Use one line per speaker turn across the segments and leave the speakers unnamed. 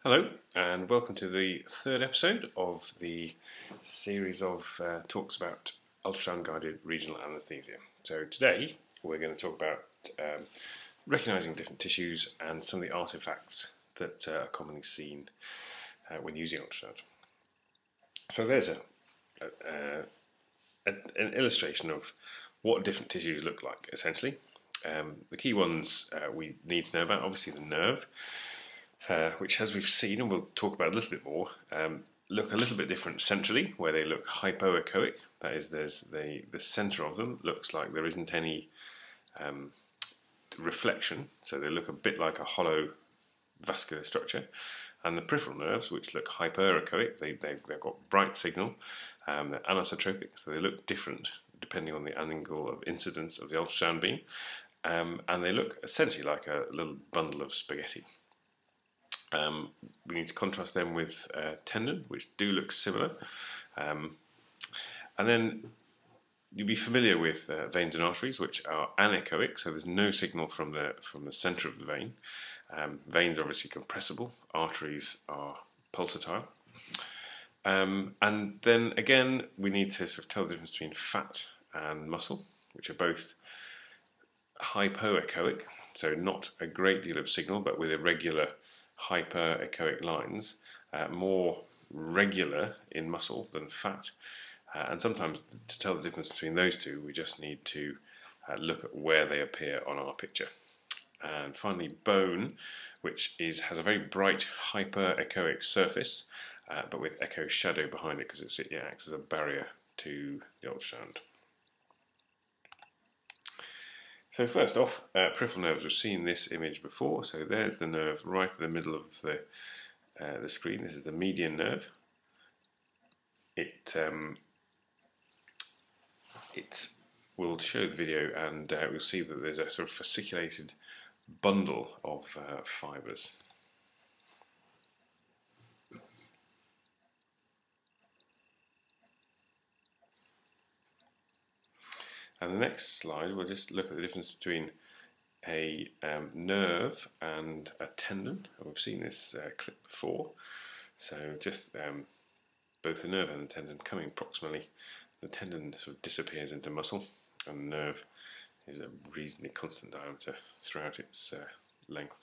Hello, and welcome to the third episode of the series of talks about ultrasound-guided regional anaesthesia. So today we're going to talk about recognising different tissues and some of the artefacts that are commonly seen when using ultrasound. So there's an illustration of what different tissues look like, essentially. The key ones we need to know about, obviously the nerve, which, as we've seen, and we'll talk about a little bit more, look a little bit different centrally, where they look hypoechoic. That is, the centre of them looks like there isn't any reflection, so they look a bit like a hollow vascular structure. And the peripheral nerves, which look hyperechoic, they've got bright signal, they're anisotropic, so they look different depending on the angle of incidence of the ultrasound beam, and they look essentially like a little bundle of spaghetti. We need to contrast them with tendon, which do look similar. And then you'll be familiar with veins and arteries, which are anechoic, so there's no signal from the centre of the vein. Veins are obviously compressible, arteries are pulsatile. And then again, we need to sort of tell the difference between fat and muscle, which are both hypoechoic, so not a great deal of signal, but with irregular hyperechoic lines, more regular in muscle than fat. And sometimes to tell the difference between those two, we just need to look at where they appear on our picture. And finally, bone, which has a very bright hyperechoic surface, but with echo shadow behind it, because it acts as a barrier to the ultrasound. So first off, peripheral nerves. We've seen this image before. So there's the nerve right in the middle of the screen. This is the median nerve. We'll show the video, and we'll see that there's a sort of fasciculated bundle of fibres. And the next slide, we'll just look at the difference between a nerve and a tendon. We've seen this clip before. So just both the nerve and the tendon coming proximally. The tendon sort of disappears into muscle, and the nerve is a reasonably constant diameter throughout its length.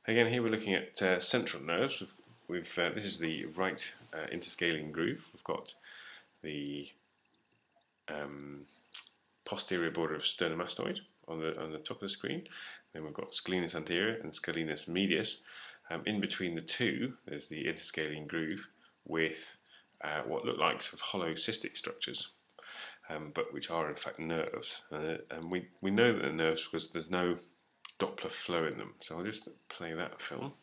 Again, here we're looking at central nerves. This is the right interscalene groove. We've got the posterior border of sternomastoid on the top of the screen. Then we've got scalenus anterior and scalenus medius. In between the two, there's the interscalene groove with what look like sort of hollow cystic structures, but which are in fact nerves. And we know that they're nerves because there's no Doppler flow in them. So I'll just play that film.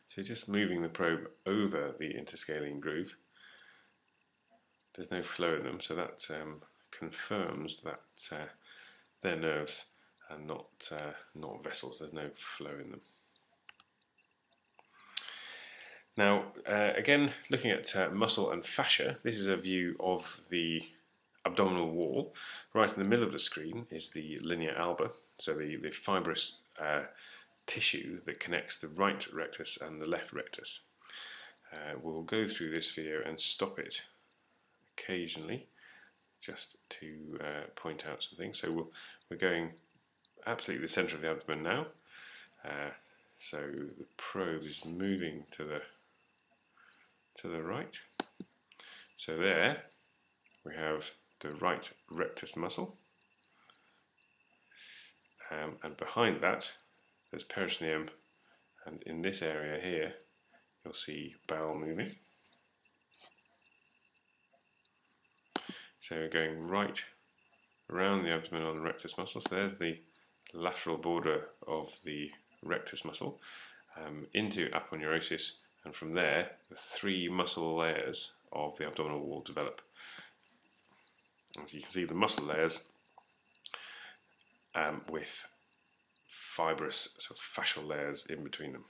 So just moving the probe over the interscalene groove. There's no flow in them, so that confirms that they're nerves and not vessels. There's no flow in them. Now, again, looking at muscle and fascia, this is a view of the abdominal wall. Right in the middle of the screen is the linea alba, so the fibrous tissue that connects the right rectus and the left rectus. We'll go through this video and stop it occasionally just to point out some things. So we're going absolutely the centre of the abdomen now. So the probe is moving to the right. So there we have the right rectus muscle, and behind that there's peritoneum, and in this area here you'll see bowel moving. So we're going right around the abdomen on the rectus muscle. So there's the lateral border of the rectus muscle into aponeurosis, and from there the three muscle layers of the abdominal wall develop. As you can see, the muscle layers with fibrous sort of fascial layers in between them.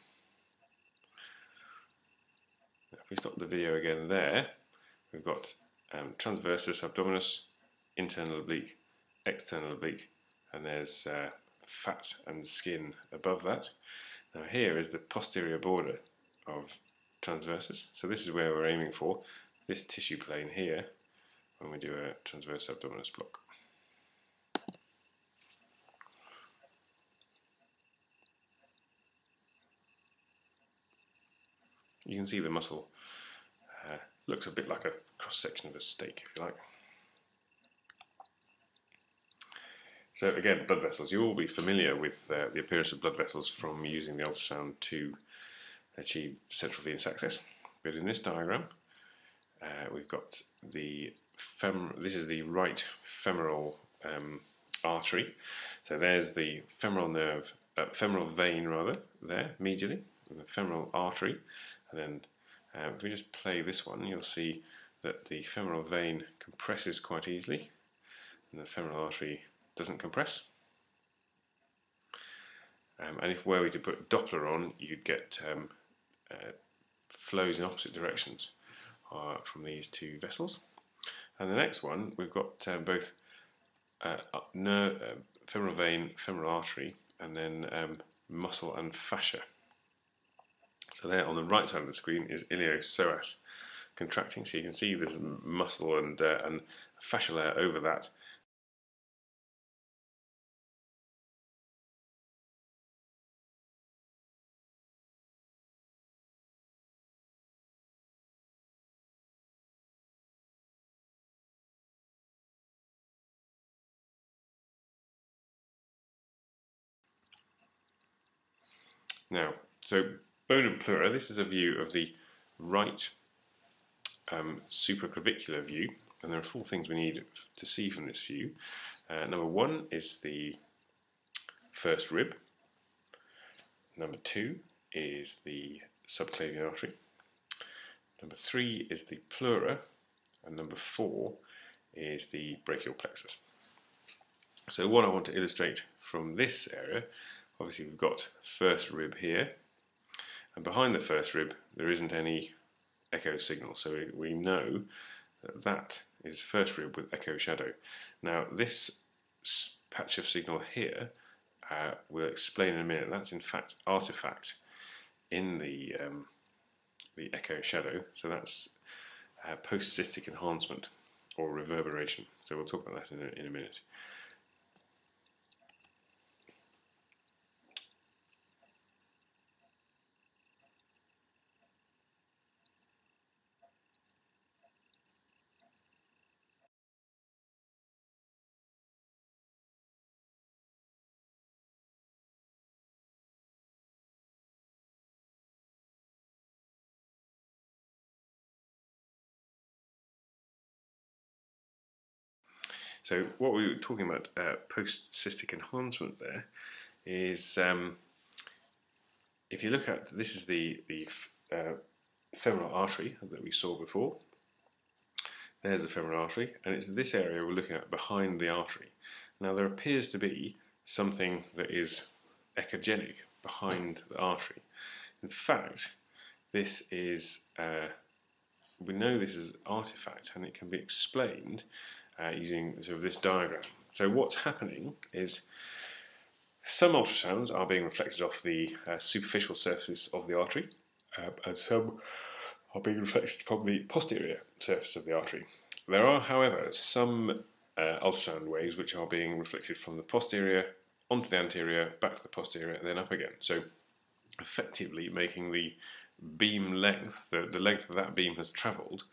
Now, if we stop the video again there, we've got transversus abdominis, internal oblique, external oblique, and there's fat and skin above that. Now here is the posterior border of transversus. So this is where we're aiming for, this tissue plane here, when we do a transverse abdominis block. You can see the muscle looks a bit like a cross-section of a steak, if you like. So again, blood vessels. You'll all be familiar with the appearance of blood vessels from using the ultrasound to achieve central venous access. But in this diagram, we've got this is the right femoral artery. So there's the femoral nerve, femoral vein rather, there medially, and the femoral artery. And then if we just play this one, you'll see that the femoral vein compresses quite easily, and the femoral artery doesn't compress. And if were we to put Doppler on, you'd get flows in opposite directions from these two vessels. And the next one, we've got both femoral vein, femoral artery, and then muscle and fascia. So there on the right side of the screen is iliopsoas contracting. So you can see there's muscle and fascia layer over that. Now, so bone and pleura, this is a view of the right supraclavicular view, and there are 4 things we need to see from this view. Number 1 is the first rib. Number 2 is the subclavian artery. Number 3 is the pleura, and number 4 is the brachial plexus. So what I want to illustrate from this area, obviously we've got first rib here, and behind the first rib there isn't any echo signal, so we know that that is first rib with echo shadow. Now this patch of signal here, we'll explain in a minute, that's in fact artefact in the echo shadow, so that's post-cystic enhancement or reverberation. So we'll talk about that in a minute. So what we were talking about post-cystic enhancement there is, if you look at, this is the femoral artery that we saw before. There's the femoral artery, and it's this area we're looking at behind the artery. Now there appears to be something that is echogenic behind the artery. In fact, this is, we know this is artefact, and it can be explained using sort of this diagram. So what's happening is some ultrasounds are being reflected off the superficial surface of the artery, and some are being reflected from the posterior surface of the artery. There are, however, some ultrasound waves which are being reflected from the posterior onto the anterior, back to the posterior, and then up again. So effectively making the beam length, the length that that beam has travelled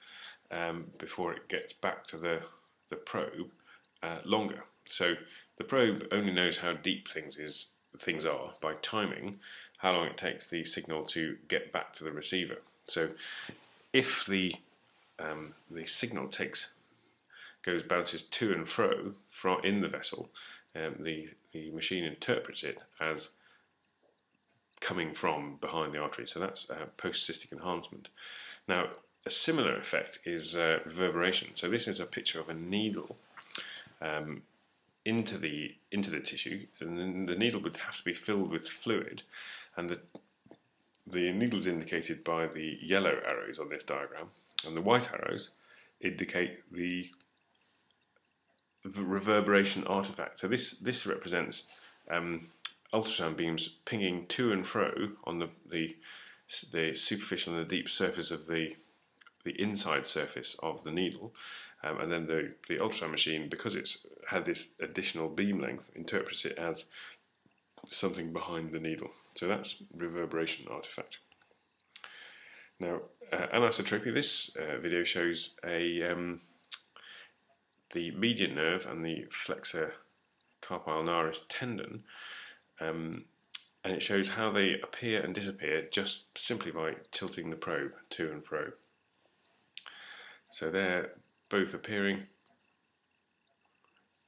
before it gets back to the probe, longer. So the probe only knows how deep things are by timing how long it takes the signal to get back to the receiver. So if the signal bounces to and fro in the vessel, the machine interprets it as coming from behind the artery. So that's post-cystic enhancement. Now, a similar effect is reverberation. So this is a picture of a needle into the tissue, and then the needle would have to be filled with fluid, and the needle is indicated by the yellow arrows on this diagram, and the white arrows indicate the reverberation artifact. So this represents ultrasound beams pinging to and fro on the superficial and the deep surface of the inside surface of the needle, and then the ultrasound machine, because it's had this additional beam length, interprets it as something behind the needle. So that's reverberation artifact. Now, anisotropy. This video shows the median nerve and the flexor carpi ulnaris tendon, and it shows how they appear and disappear just simply by tilting the probe to and fro. So they're both appearing,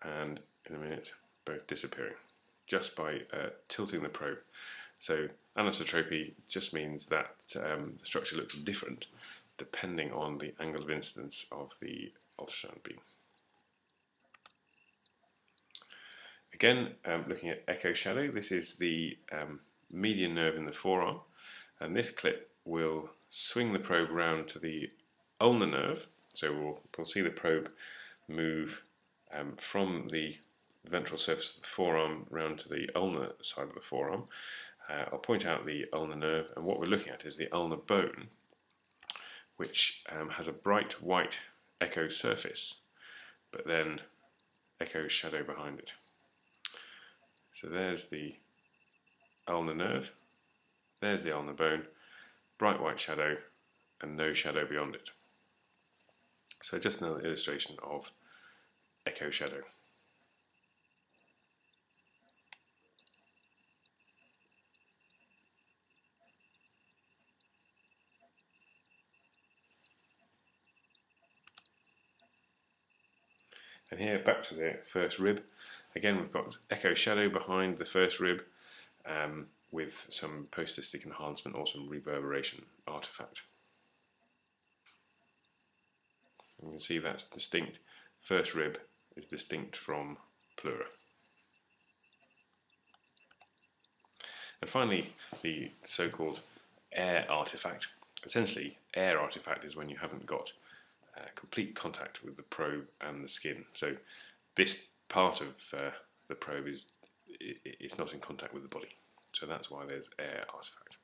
and in a minute both disappearing, just by tilting the probe. So anisotropy just means that the structure looks different depending on the angle of incidence of the ultrasound beam. Again, looking at echo shadow, this is the median nerve in the forearm, and this clip will swing the probe round to the ulnar nerve. So we'll see the probe move from the ventral surface of the forearm round to the ulnar side of the forearm. I'll point out the ulnar nerve, and what we're looking at is the ulnar bone, which has a bright white echo surface, but then echo shadow behind it. So there's the ulnar nerve, there's the ulnar bone, bright white shadow, and no shadow beyond it. So just another illustration of echo shadow. And here, back to the first rib. Again, we've got echo shadow behind the first rib, with some post-cystic enhancement or some reverberation artifact. You can see that's distinct. First rib is distinct from pleura. And finally, the so-called air artifact. Essentially, air artifact is when you haven't got complete contact with the probe and the skin. So this part of the probe is not in contact with the body. So that's why there's air artifact.